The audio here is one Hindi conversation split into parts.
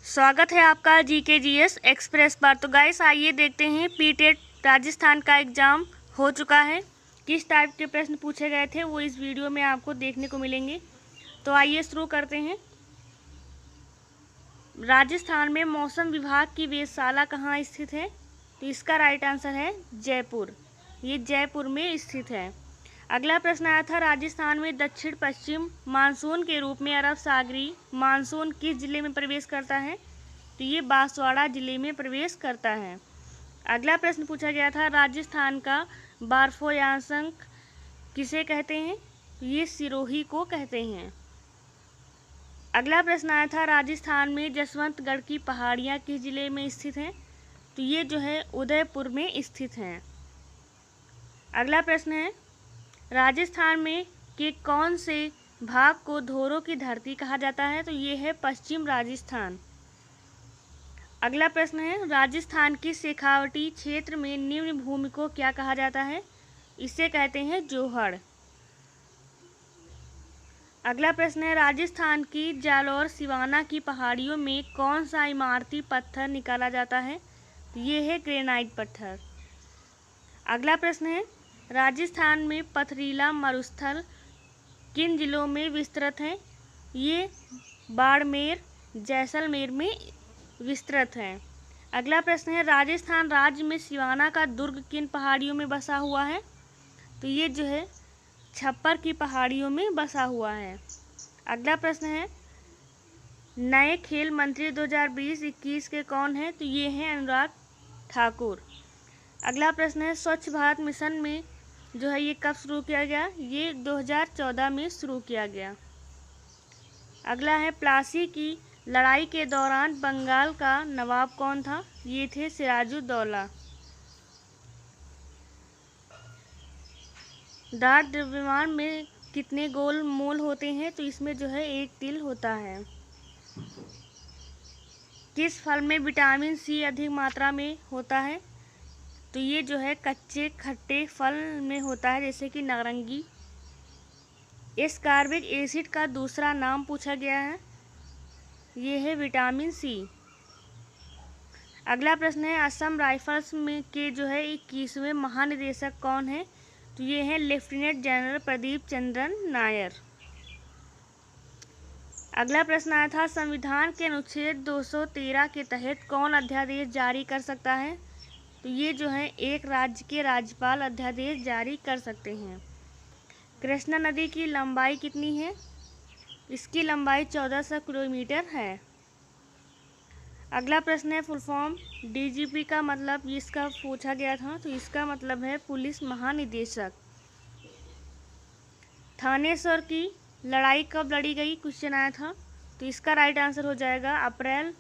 स्वागत है आपका GKGS एक्सप्रेस पर। तो गाइस आइए देखते हैं पीटेट राजस्थान का एग्ज़ाम हो चुका है, किस टाइप के प्रश्न पूछे गए थे वो इस वीडियो में आपको देखने को मिलेंगे। तो आइए शुरू करते हैं। राजस्थान में मौसम विभाग की वेधशाला कहाँ स्थित है? तो इसका राइट आंसर है जयपुर। ये जयपुर में स्थित है। अगला प्रश्न आया था, राजस्थान में दक्षिण पश्चिम मानसून के रूप में अरब सागरी मानसून किस जिले में प्रवेश करता है? तो ये बांसवाड़ा जिले में प्रवेश करता है। अगला प्रश्न पूछा गया था, राजस्थान का बारफोयांशक किसे कहते हैं? तो ये सिरोही को कहते हैं। अगला प्रश्न आया था, राजस्थान में जसवंतगढ़ की पहाड़ियाँ किस जिले में स्थित हैं? तो ये जो है उदयपुर में स्थित हैं। अगला प्रश्न है, राजस्थान में के कौन से भाग को धोरों की धरती कहा जाता है? तो ये है पश्चिम राजस्थान। अगला प्रश्न है, राजस्थान की शेखावटी क्षेत्र में निम्न भूमि को क्या कहा जाता है? इसे कहते हैं जोहड़। अगला प्रश्न है, राजस्थान की जालौर सिवाना की पहाड़ियों में कौन सा इमारती पत्थर निकाला जाता है? तो ये है ग्रेनाइट पत्थर। अगला प्रश्न है, राजस्थान में पथरीला मरुस्थल किन जिलों में विस्तृत है? ये बाड़मेर जैसलमेर में विस्तृत है। अगला प्रश्न है, राजस्थान राज्य में सिवाना का दुर्ग किन पहाड़ियों में बसा हुआ है? तो ये जो है छप्पर की पहाड़ियों में बसा हुआ है। अगला प्रश्न है, नए खेल मंत्री 2020-21 के कौन हैं? तो ये हैं अनुराग ठाकुर। अगला प्रश्न है, स्वच्छ भारत मिशन में जो है ये कब शुरू किया गया? ये 2014 में शुरू किया गया। अगला है, प्लासी की लड़ाई के दौरान बंगाल का नवाब कौन था? ये थे सिराजुद्दौला। डाक द्रव्यमान में कितने गोल मोल होते हैं? तो इसमें जो है 1 तिल होता है। किस फल में विटामिन सी अधिक मात्रा में होता है? तो ये जो है कच्चे खट्टे फल में होता है, जैसे कि नारंगी। एस्कॉर्बिक एसिड का दूसरा नाम पूछा गया है, ये है विटामिन सी। अगला प्रश्न है, असम राइफल्स में के जो है 21वें महानिदेशक कौन है? तो ये है लेफ्टिनेंट जनरल प्रदीप चंद्रन नायर। अगला प्रश्न आया था, संविधान के अनुच्छेद 213 के तहत कौन अध्यादेश जारी कर सकता है? तो ये जो है एक राज्य के राज्यपाल अध्यादेश जारी कर सकते हैं। कृष्णा नदी की लंबाई कितनी है? इसकी लंबाई 1400 किलोमीटर है। अगला प्रश्न है, फुल फॉर्म DGP का मतलब इसका पूछा गया था, तो इसका मतलब है पुलिस महानिदेशक। थानेश्वर की लड़ाई कब लड़ी गई? क्वेश्चन आया था, तो इसका राइट आंसर हो जाएगा अप्रैल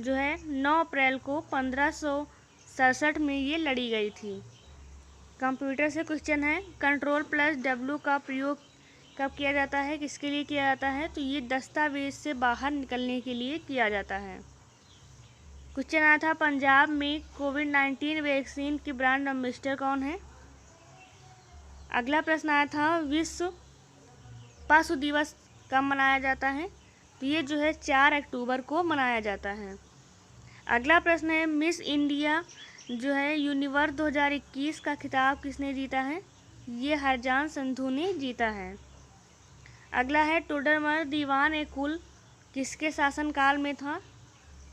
जो है 9 अप्रैल को 1567 में ये लड़ी गई थी। कंप्यूटर से क्वेश्चन है, Ctrl+W का प्रयोग कब किया जाता है? किसके लिए किया जाता है? तो ये दस्तावेज से बाहर निकलने के लिए किया जाता है। क्वेश्चन आया था, पंजाब में कोविड-19 वैक्सीन के ब्रांड एम्बेसडर कौन है? अगला प्रश्न आया था, विश्व पशु दिवस कब मनाया जाता है? तो ये जो है 4 अक्टूबर को मनाया जाता है। अगला प्रश्न है, मिस इंडिया जो है यूनिवर्स 2021 का खिताब किसने जीता है? ये हरजान संधू ने जीता है। अगला है, टोडरमल दीवान ए कुल किसके शासनकाल में था?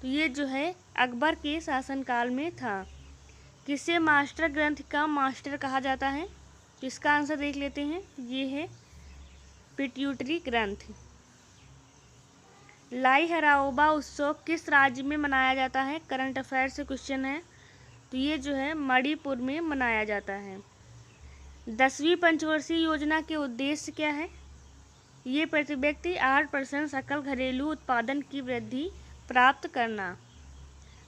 तो ये जो है अकबर के शासनकाल में था। किसे मास्टर ग्रंथ का मास्टर कहा जाता है? तो इसका आंसर देख लेते हैं, ये है पिट्यूटरी ग्रंथ। लाई हराओबा उत्सव किस राज्य में मनाया जाता है? करंट अफेयर से क्वेश्चन है, तो ये जो है मणिपुर में मनाया जाता है। 10वीं पंचवर्षीय योजना के उद्देश्य क्या है? ये प्रति व्यक्ति 8% सकल घरेलू उत्पादन की वृद्धि प्राप्त करना।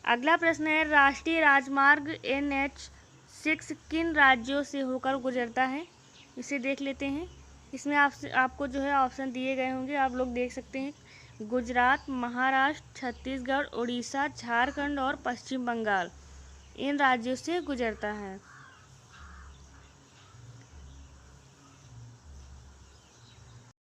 अगला प्रश्न है, राष्ट्रीय राजमार्ग NH6 किन राज्यों से होकर गुजरता है? इसे देख लेते हैं। इसमें आपको जो है ऑप्शन दिए गए होंगे, आप लोग देख सकते हैं। गुजरात, महाराष्ट्र, छत्तीसगढ़, उड़ीसा, झारखंड और पश्चिम बंगाल, इन राज्यों से गुजरता है।